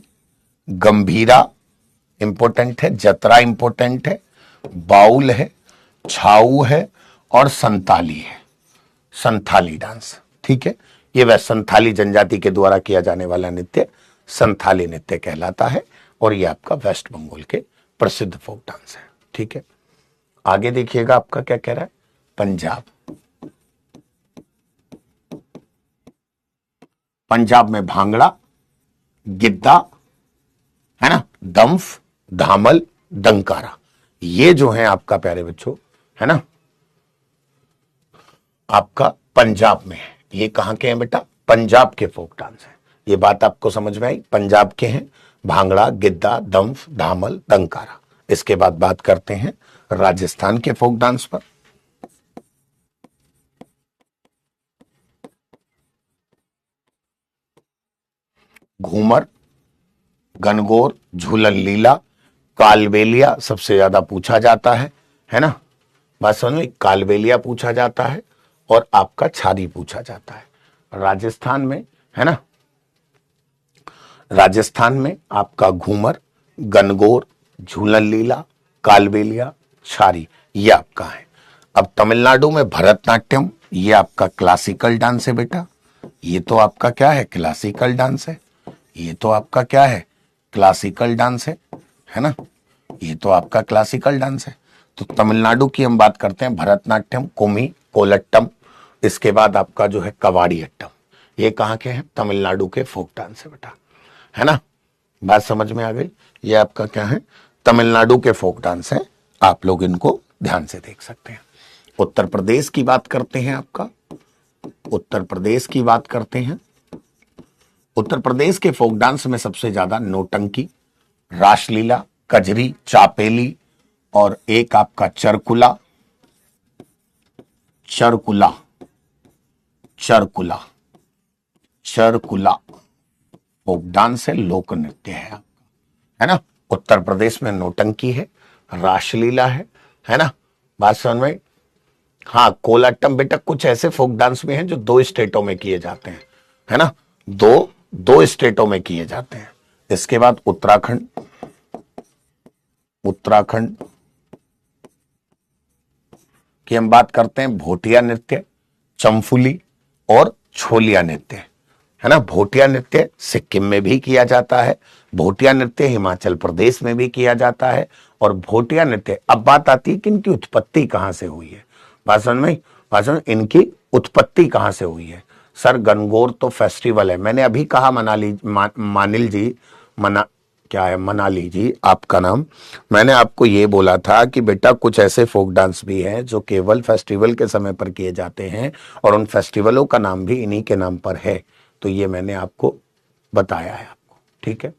गंभीरा इंपॉर्टेंट है, जतरा इंपॉर्टेंट है, बाउल है, छाऊ है और संताली है, संथाली डांस, ठीक है। ये वह संथाली जनजाति के द्वारा किया जाने वाला नृत्य संथाली नृत्य कहलाता है, और ये आपका वेस्ट बंगाल के प्रसिद्ध फोक डांस है, ठीक है। आगे देखिएगा, आपका क्या कह रहा है, पंजाब। पंजाब में भांगड़ा, गिद्दा, है ना, दम्फ, धामल, दंकारा, ये जो है आपका प्यारे बच्चों, है ना, आपका पंजाब में है। ये कहां के हैं बेटा, पंजाब के फोक डांस है। ये बात आपको समझ में आई, पंजाब के हैं भांगड़ा, गिद्दा, दम्फ, धामल, दंकारा। इसके बाद बात करते हैं राजस्थान के फोक डांस पर। घूमर, गनगौर, झूलन लीला, कालबेलिया सबसे ज्यादा पूछा जाता है ना, बात समझ में, कालबेलिया पूछा जाता है और आपका छारी पूछा जाता है। राजस्थान में है ना, राजस्थान में आपका घूमर, गनगौर, झूलन लीला, कालबेलिया, छारी, ये आपका है। अब तमिलनाडु में भरतनाट्यम, ये आपका क्लासिकल डांस है बेटा। ये तो आपका क्या है, क्लासिकल डांस है। ये तो आपका क्या है, क्लासिकल डांस है ना, ये तो आपका क्लासिकल डांस है। तो तमिलनाडु की हम बात करते हैं, भरतनाट्यम, कुमी, कोलट्टम, इसके बाद आपका जो है कवाड़ियट्टम, ये कहाँ के हैं, तमिलनाडु के फोक डांस है बेटा, है ना। बात समझ में आ गई। ये आपका क्या है, तमिलनाडु के फोक डांस है, आप लोग इनको ध्यान से देख सकते हैं। उत्तर प्रदेश की बात करते हैं, आपका उत्तर प्रदेश की बात करते हैं। उत्तर प्रदेश के फोक डांस में सबसे ज्यादा नौटंकी, रासलीला, कजरी, चापेली और एक आपका चरकुला, चरकुला, चरकुला, चरकुला फोक डांस है, लोक नृत्य है आपका, है ना। उत्तर प्रदेश में नौटंकी है, रासलीला है ना। बात समझ में। हाँ, कोलाटम बेटा कुछ ऐसे फोक डांस में हैं जो 2 स्टेटों में किए जाते हैं, है ना, दो स्टेटों में किए जाते हैं। इसके बाद उत्तराखंड, उत्तराखंड की हम बात करते हैं, भोटिया नृत्य, चंफुली और छोलिया नृत्य, है ना। भोटिया नृत्य सिक्किम में भी किया जाता है, भोटिया नृत्य हिमाचल प्रदेश में भी किया जाता है। और भोटिया नृत्य, अब बात आती है कि इनकी उत्पत्ति कहां से हुई है। भाषण में, भाषण इनकी उत्पत्ति कहां से हुई है। सर गनगौर तो फेस्टिवल है, मैंने अभी कहा मनाली, मानिल जी, क्या है, मनाली जी आपका नाम। मैंने आपको ये बोला था कि बेटा कुछ ऐसे फोक डांस भी हैं जो केवल फेस्टिवल के समय पर किए जाते हैं और उन फेस्टिवलों का नाम भी इन्हीं के नाम पर है। तो ये मैंने आपको बताया है आपको, ठीक है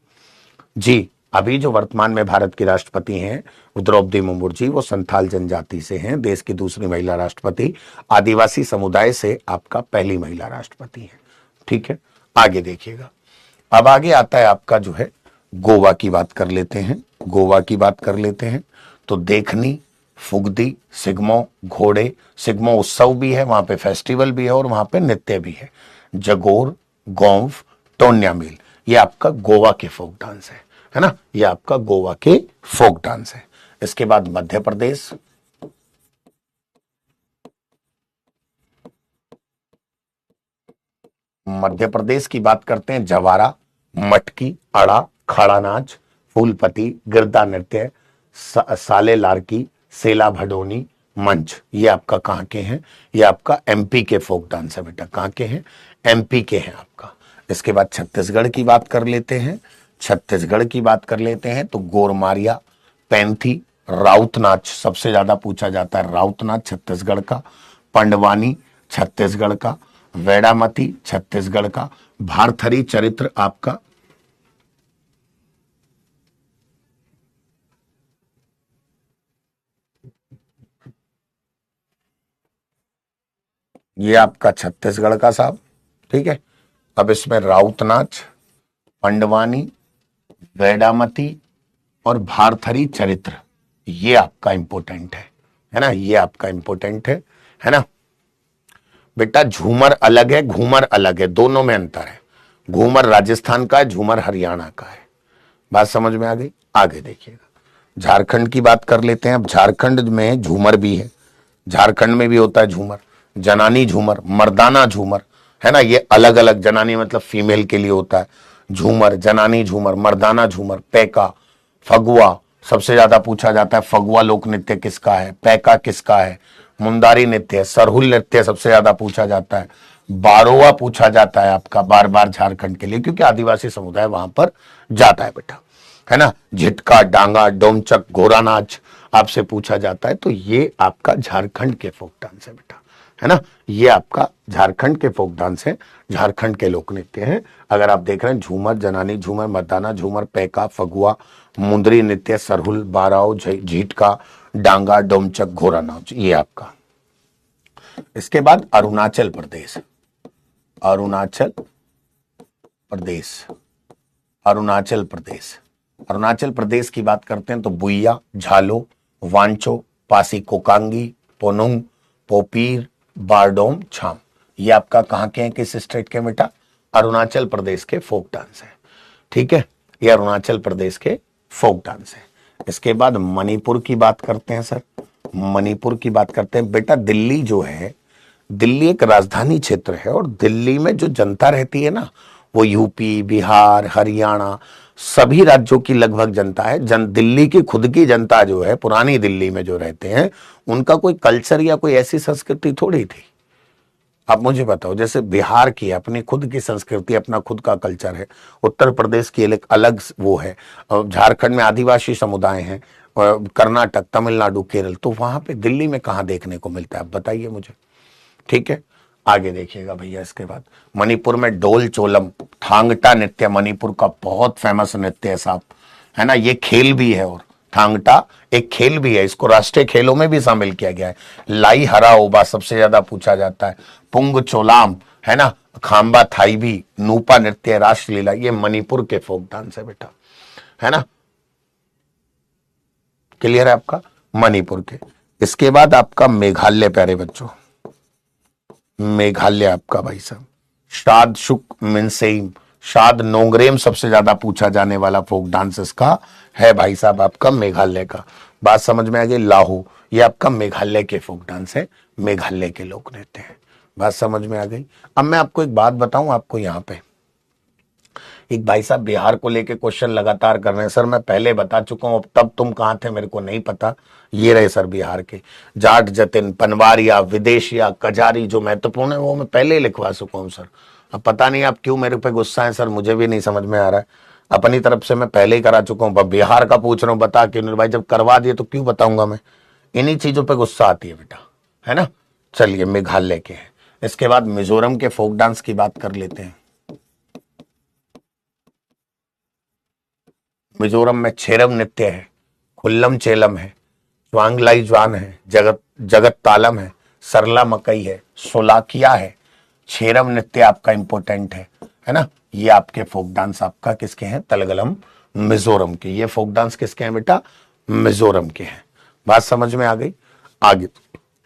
जी। अभी जो वर्तमान में भारत की राष्ट्रपति हैं द्रौपदी मुर्मू जी, वो संथाल जनजाति से हैं, देश की दूसरी महिला राष्ट्रपति, आदिवासी समुदाय से आपका पहली महिला राष्ट्रपति है, ठीक है। आगे देखिएगा, अब आगे आता है आपका जो है गोवा की बात कर लेते हैं, गोवा की बात कर लेते हैं। तो देखनी, फुगदी, सिग्मो, घोड़े, सिग्मो उत्सव भी है वहां पे, फेस्टिवल भी है और वहां पे नृत्य भी है। जगोर, गोंफ, टोन्या मेल, ये आपका गोवा के फोक डांस है ना, ये आपका गोवा के फोक डांस है। इसके बाद मध्य प्रदेश, मध्य प्रदेश की बात करते हैं, जवारा, मटकी, अड़ा, खड़ा नाच, फूलपति, गिरदा नृत्य, साले लारकी, सेला भडोनी, मंच, ये आपका कहां के हैं, ये आपका एमपी के फोक डांस है बेटा, कहां के हैं, एमपी के हैं आपका। इसके बाद छत्तीसगढ़ की बात कर लेते हैं, छत्तीसगढ़ की बात कर लेते हैं। तो गोरमारिया, पैंथी, राउत नाच सबसे ज्यादा पूछा जाता है, राउत नाच छत्तीसगढ़ का, पंडवानी छत्तीसगढ़ का, वेड़ामती छत्तीसगढ़ का, भारथरी चरित्र आपका, ये आपका छत्तीसगढ़ का साहब, ठीक है। अब इसमें राउत नाच, पंडवानी, वेड़ामती और भारथरी चरित्र, ये आपका इंपोर्टेंट है ना, ये आपका इंपोर्टेंट है ना बेटा। झूमर अलग है, घूमर अलग है, दोनों में अंतर है। घूमर राजस्थान का है, झूमर हरियाणा का है। बात समझ में आ गई। आगे देखिएगा, झारखंड की बात कर लेते हैं। अब झारखंड में झूमर भी है, झारखंड में भी होता है झूमर, जनानी झूमर, मर्दाना झूमर, है ना, ये अलग अलग। जनानी मतलब फीमेल के लिए होता है झूमर, जनानी झूमर, मर्दाना झूमर, पैका, फगुआ सबसे ज्यादा पूछा जाता है, फगुआ लोक नृत्य किसका है, पैका किसका है, मुंदारी नृत्य, सरहुल नृत्य सबसे ज्यादा पूछा जाता है, बारोवा पूछा जाता है आपका बार बार झारखंड के लिए, क्योंकि आदिवासी समुदाय वहां पर जाता है बेटा, है ना। झिटका, डांगा, डोमचक, घोड़ा नाच आपसे पूछा जाता है। तो ये आपका झारखंड के फोक डांस है बेटा, है ना, ये आपका झारखंड के फोक डांस है, झारखंड के लोक नृत्य है। अगर आप देख रहे हैं झूमर, जनानी झूमर, मर्दाना झूमर, पैका, फगुआ, मुंदरी नृत्य, सरहुल, बाराव, झीटका, डांगा, डोमचक, घोड़ा नाच, ये आपका। इसके बाद अरुणाचल प्रदेश, अरुणाचल प्रदेश, अरुणाचल प्रदेश, अरुणाचल प्रदेश की बात करते हैं तो बुइया, झालो, वांचो, पासी कोकांगी, पोनुंग, पोपीर, बारडोम, छाम। ये आपका कहाँ के हैं, किस स्टेट के बेटा? अरुणाचल प्रदेश के फोक डांस है। ठीक है, ये अरुणाचल प्रदेश के फोक डांस है। इसके बाद मणिपुर की बात करते हैं सर। मणिपुर की बात करते हैं बेटा। दिल्ली जो है, दिल्ली एक राजधानी क्षेत्र है और दिल्ली में जो जनता रहती है ना, वो यूपी, बिहार, हरियाणा सभी राज्यों की लगभग जनता है। दिल्ली की खुद की जनता जो है, पुरानी दिल्ली में जो रहते हैं, उनका कोई कल्चर या कोई ऐसी संस्कृति थोड़ी थी। आप मुझे बताओ, जैसे बिहार की अपनी खुद की संस्कृति, अपना खुद का कल्चर है, उत्तर प्रदेश की एक अलग वो है, झारखंड में आदिवासी समुदाय हैं, कर्नाटक, तमिलनाडु, केरल, तो वहां पे दिल्ली में कहां देखने को मिलता है, आप बताइए मुझे। ठीक है, आगे देखिएगा भैया। इसके बाद मणिपुर में डोल चोलम, थांगटा नृत्य मणिपुर का बहुत फेमस नृत्य है साहब, है ना। ये खेल भी है, और थांगटा एक खेल भी है, इसको राष्ट्रीय खेलों में भी शामिल किया गया है। लाई हरा ओबा सबसे ज्यादा पूछा जाता है। पुंग चोलाम, है ना। खाम्बा थाईबी, नूपा नृत्य, राष्ट्रलीला, ये मणिपुर के फोक डांस है बेटा, है ना। क्लियर है आपका, मणिपुर के। इसके बाद आपका मेघालय, प्यारे बच्चों, मेघालय आपका भाई साहब, शाद शुक मिनसेम, शाद नोंगरेम सबसे ज्यादा पूछा जाने वाला फोक डांस इसका है भाई साहब, आपका मेघालय का। बात समझ में आ गई। लाहू, ये आपका मेघालय के फोक डांस है, मेघालय के लोक नृत्य हैं। बात समझ में आ गई। अब मैं आपको एक बात बताऊं, आपको यहां पे एक भाई साहब बिहार को लेके क्वेश्चन लगातार कर रहे हैं। सर मैं पहले बता चुका हूं, अब तब तुम कहां थे मेरे को नहीं पता। ये रहे सर बिहार के, जाट, जतिन, पनवारिया, विदेशिया, कजारी, जो महत्वपूर्ण है वो मैं पहले ही लिखवा चुका हूं सर। अब पता नहीं आप क्यों मेरे पे गुस्सा है सर, मुझे भी नहीं समझ में आ रहा है। अपनी तरफ से मैं पहले ही करा चुका हूं। बिहार का पूछ रहा हूं, बता क्यों भाई, जब करवा दिए तो क्यों बताऊंगा मैं। इन्हीं चीजों पे गुस्सा आती है बेटा, है ना। चलिए, मेघालय के हैं। इसके बाद मिजोरम के फोक डांस की बात कर लेते हैं। मिजोरम में छेरम नृत्य है, खुल्लम चेलम है, स्वांगलाई ज्वान है, जगत जगत तालम है, सरला मकई है, सोलाकिया है। छेरम नृत्य आपका इंपोर्टेंट है ना। ये आपके फोक डांस आपका किसके हैं, तलगलम मिजोरम के। ये फोक डांस किसके हैं बेटा, मिजोरम के हैं। बात समझ में आ गई। आगे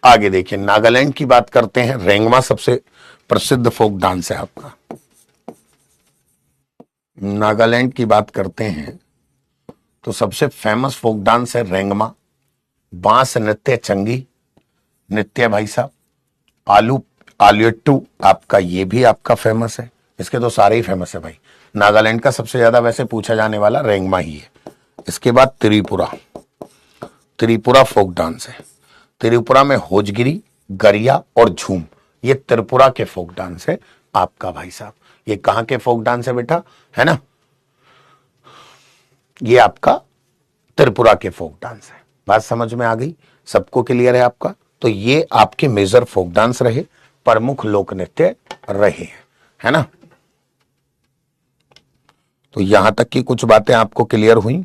आगे देखिए, नागालैंड की बात करते हैं। रेंगमा सबसे प्रसिद्ध फोक डांस है आपका। नागालैंड की बात करते हैं तो सबसे फेमस फोक डांस है रेंगमा। बांस नृत्य, चंगी नृत्य भाई साहब। आलू आलूट्टू आपका, ये भी आपका फेमस है। इसके तो सारे ही फेमस है भाई। नागालैंड का सबसे ज्यादा वैसे पूछा जाने वाला रेंगमा ही है। इसके बाद त्रिपुरा, त्रिपुरा फोक डांस है। त्रिपुरा में होजगिरी, गरिया और झूम, ये त्रिपुरा के फोक डांस है आपका भाई साहब। ये कहां के फोक डांस है बेटा, है ना। ये आपका त्रिपुरा के फोक डांस है। बात समझ में आ गई, सबको क्लियर है आपका। तो ये आपके मेजर फोक डांस रहे, प्रमुख लोक नृत्य रहे, है ना। तो यहां तक की कुछ बातें आपको क्लियर हुई।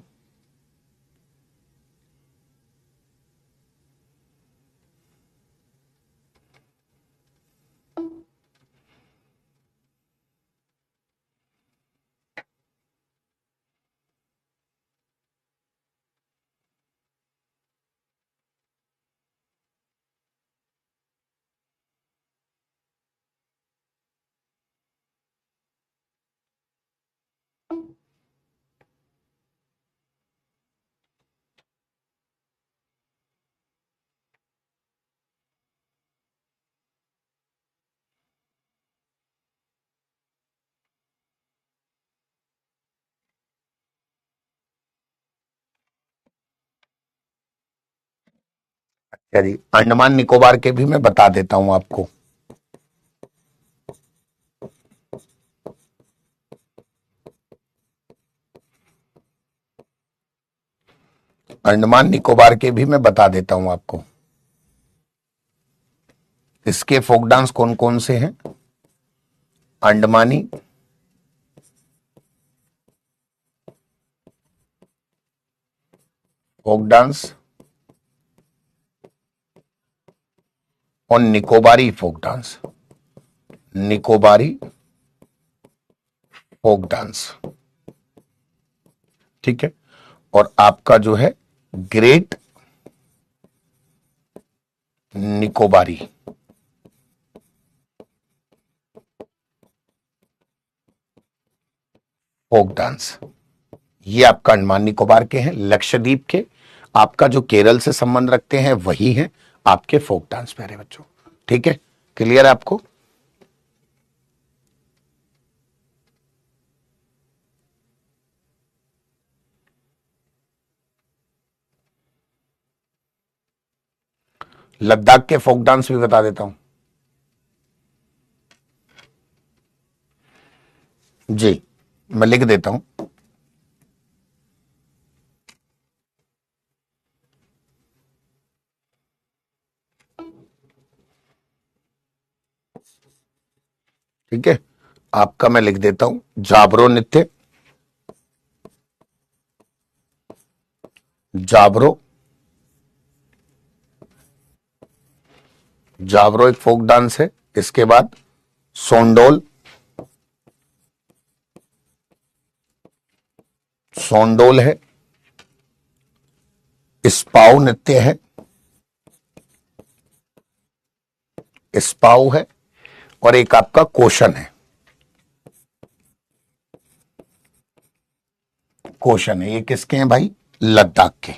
अच्छा जी, अंडमान निकोबार के भी मैं बता देता हूं आपको। अंडमान निकोबार के भी मैं बता देता हूं आपको। इसके फोक डांस कौन कौन से हैं। अंडमानी, फोक डांस और Nicobari folk dance. Nicobari folk dance, ठीक है। और आपका जो है ग्रेट निकोबारी फोक डांस, ये आपका अंडमान निकोबार के हैं, लक्षद्वीप के आपका जो केरल से संबंध रखते हैं वही हैं आपके फोक डांस प्यारे बच्चों। ठीक है, क्लियर है आपको? लद्दाख के फोक डांस भी बता देता हूं जी, मैं लिख देता हूं। ठीक है, आपका मैं लिख देता हूं, जाबरो नृत्य, जाबरो, जाबरो एक फोक डांस है। इसके बाद सोंडोल, सोंडोल है, स्पाउ नृत्य है, स्पाउ है, और एक आपका कोशन है, कोशन है। ये किसके हैं भाई? लद्दाख के।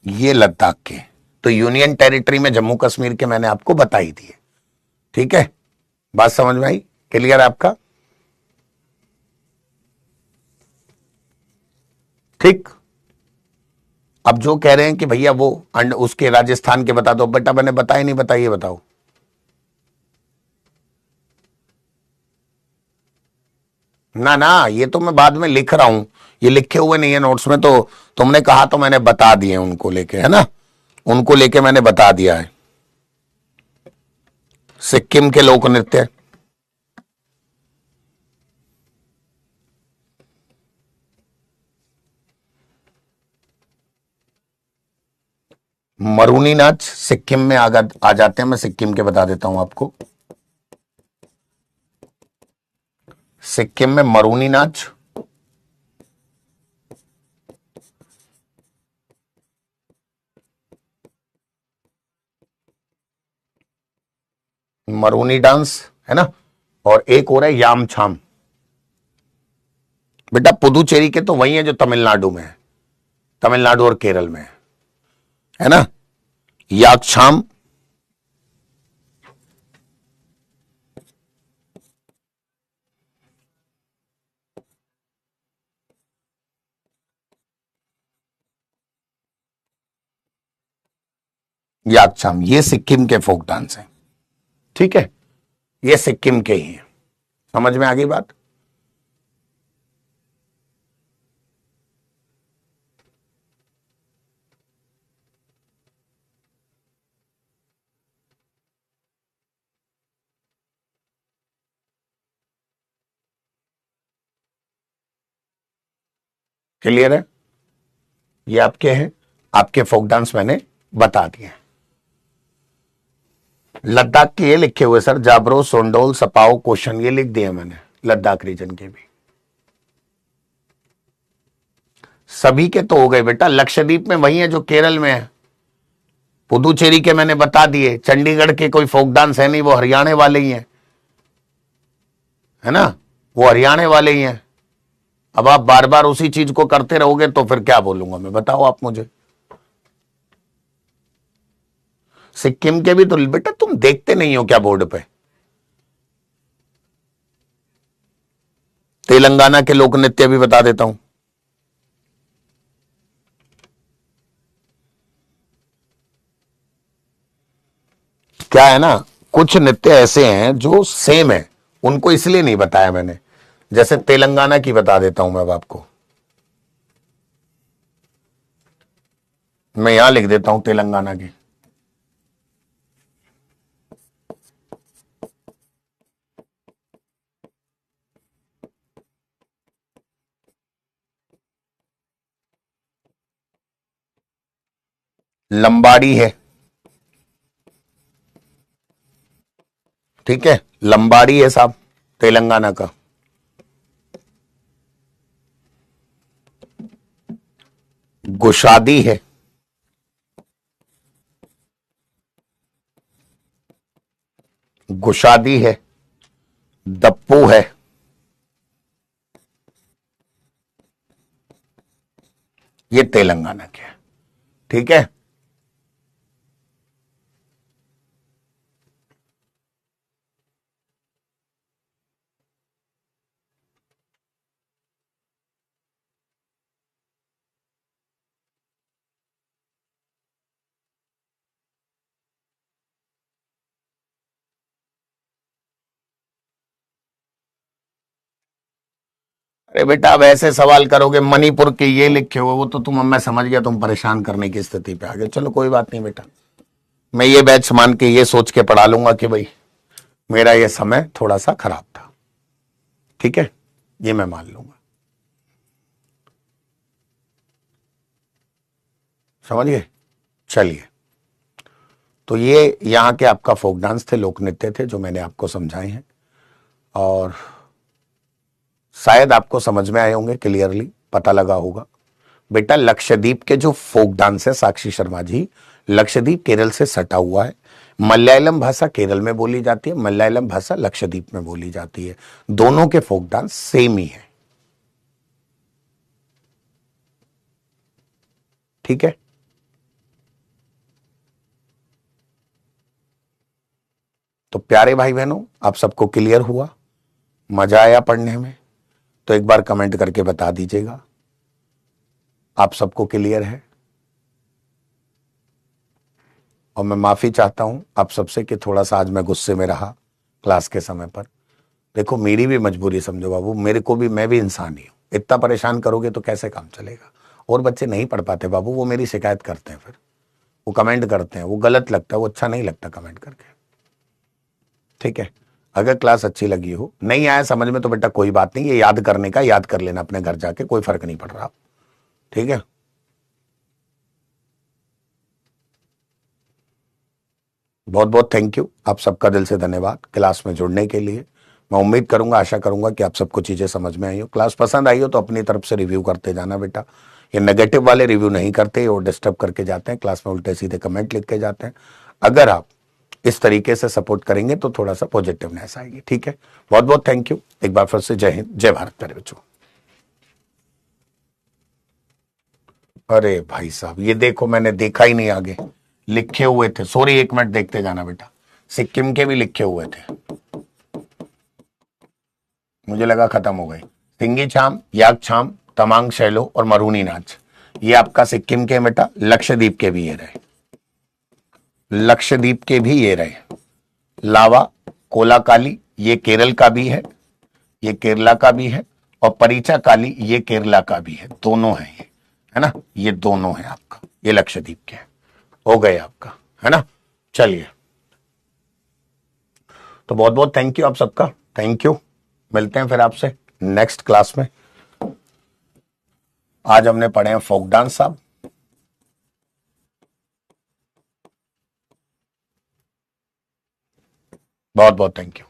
ये लद्दाख के, तो यूनियन टेरिटरी में जम्मू कश्मीर के मैंने आपको बता ही दिए। ठीक है, बात समझ में आई? क्लियर आपका? ठीक। अब जो कह रहे हैं कि भैया वो उसके राजस्थान के बता दो, बेटा मैंने बताया नहीं, बताइए बताओ। ना ना, ये तो मैं बाद में लिख रहा हूं, ये लिखे हुए नहीं है नोट्स में, तो तुमने कहा तो मैंने बता दिए उनको लेके, है ना, उनको लेके मैंने बता दिया है। सिक्किम के लोक नृत्य, मरूनी नाच सिक्किम में आ जाते हैं, मैं सिक्किम के बता देता हूं आपको। सिक्किम में मरूनी नाच, मरूनी डांस, है ना, और एक और है याम छाम। बेटा पुदुचेरी के तो वही है जो तमिलनाडु में है, तमिलनाडु और केरल में है ना, याकछाम, याकछाम, ये सिक्किम के फोक डांस हैं। ठीक है, ये सिक्किम के ही हैं। समझ में आ गई बात? क्लियर है? ये आपके हैं, आपके फोक डांस मैंने बता दिए। लद्दाख के ये लिखे हुए सर, जाबरो, सोंडोल, सपाओ, कोशन, ये लिख दिए मैंने लद्दाख रीजन के भी। सभी के तो हो गए बेटा, लक्षद्वीप में वही है जो केरल में है। पुदुचेरी के मैंने बता दिए, चंडीगढ़ के कोई फोक डांस है नहीं, वो हरियाणा वाले ही हैं, है ना, वो हरियाणा वाले ही हैं। अब आप बार बार उसी चीज को करते रहोगे तो फिर क्या बोलूंगा मैं, बताओ आप मुझे। सिक्किम के भी तो बेटा तुम देखते नहीं हो क्या बोर्ड पे? तेलंगाना के लोक नृत्य भी बता देता हूं। क्या है ना, कुछ नृत्य ऐसे हैं जो सेम है, उनको इसलिए नहीं बताया मैंने। जैसे तेलंगाना की बता देता हूं मैं अब आपको, मैं यहां लिख देता हूं तेलंगाना की। लंबाड़ी है, ठीक है, लंबाड़ी है साहब तेलंगाना का। गुशादी है, गुशादी है, दप्पू है, ये तेलंगाना के है। ठीक है, अरे बेटा अब ऐसे सवाल करोगे मणिपुर के ये लिखे हुए, वो तो तुम, मैं समझ गया तुम परेशान करने की स्थिति पे आ गए। चलो कोई बात नहीं बेटा, मैं ये बैच मान के ये सोच के पढ़ा लूंगा कि भाई मेरा ये समय थोड़ा सा खराब था। ठीक है, ये मैं मान लूंगा। समझ गए? चलिए, तो ये यहाँ के आपका फोक डांस थे, लोक नृत्य थे जो मैंने आपको समझाए हैं, और शायद आपको समझ में आए होंगे, क्लियरली पता लगा होगा। बेटा लक्षद्वीप के जो फोक डांस है साक्षी शर्मा जी, लक्षद्वीप केरल से सटा हुआ है। मलयालम भाषा केरल में बोली जाती है, मलयालम भाषा लक्षद्वीप में बोली जाती है। दोनों के फोक डांस सेम ही है। ठीक है, तो प्यारे भाई बहनों, आप सबको क्लियर हुआ? मजा आया पढ़ने में? तो एक बार कमेंट करके बता दीजिएगा आप सबको क्लियर है। और मैं माफी चाहता हूं आप सबसे कि थोड़ा सा आज मैं गुस्से में रहा क्लास के समय पर। देखो मेरी भी मजबूरी समझो बाबू, मेरे को भी, मैं भी इंसान ही हूं। इतना परेशान करोगे तो कैसे काम चलेगा? और बच्चे नहीं पढ़ पाते बाबू, वो मेरी शिकायत करते हैं, फिर वो कमेंट करते हैं, वो गलत लगता है, वो अच्छा नहीं लगता कमेंट करके। ठीक है, अगर क्लास अच्छी लगी हो, नहीं आया समझ में तो बेटा कोई बात नहीं, ये याद करने का, याद कर लेना अपने घर जाके, कोई फर्क नहीं पड़ रहा। ठीक है, बहुत बहुत थैंक यू, आप सबका दिल से धन्यवाद क्लास में जुड़ने के लिए। मैं उम्मीद करूंगा, आशा करूंगा कि आप सबको चीजें समझ में आई हो। क्लास पसंद आई हो तो अपनी तरफ से रिव्यू करते जाना बेटा। ये नेगेटिव वाले रिव्यू नहीं करते और डिस्टर्ब करके जाते हैं, क्लास में उल्टे सीधे कमेंट लिख के जाते हैं। अगर आप इस तरीके से सपोर्ट करेंगे तो थोड़ा सा पॉजिटिवनेस आएगी। ठीक है, बहुत बहुत थैंक यू एक बार फिर से। जय हिंद, जय भारत प्यारे बच्चों। अरे भाई साहब, ये देखो मैंने देखा ही नहीं, आगे लिखे हुए थे, सॉरी, एक मिनट देखते जाना बेटा। सिक्किम के भी लिखे हुए थे, मुझे लगा खत्म हो गई। सिंगी छाम, याक छाम, तमांग शैलो और मरूनी नाच, ये आपका सिक्किम के बेटा। लक्षद्वीप के भी ये रहे, लक्षद्वीप के भी ये रहे। लावा कोला काली, ये केरल का भी है, ये केरला का भी है। और परीचा काली, ये केरला का भी है, दोनों है ये, है ना, ये दोनों है आपका, ये लक्षद्वीप के हैं। हो गए आपका, है ना। चलिए, तो बहुत बहुत थैंक यू आप सबका, थैंक यू। मिलते हैं फिर आपसे नेक्स्ट क्लास में। आज हमने पढ़े हैं फोक डांस साहब। बहुत बहुत थैंक यू।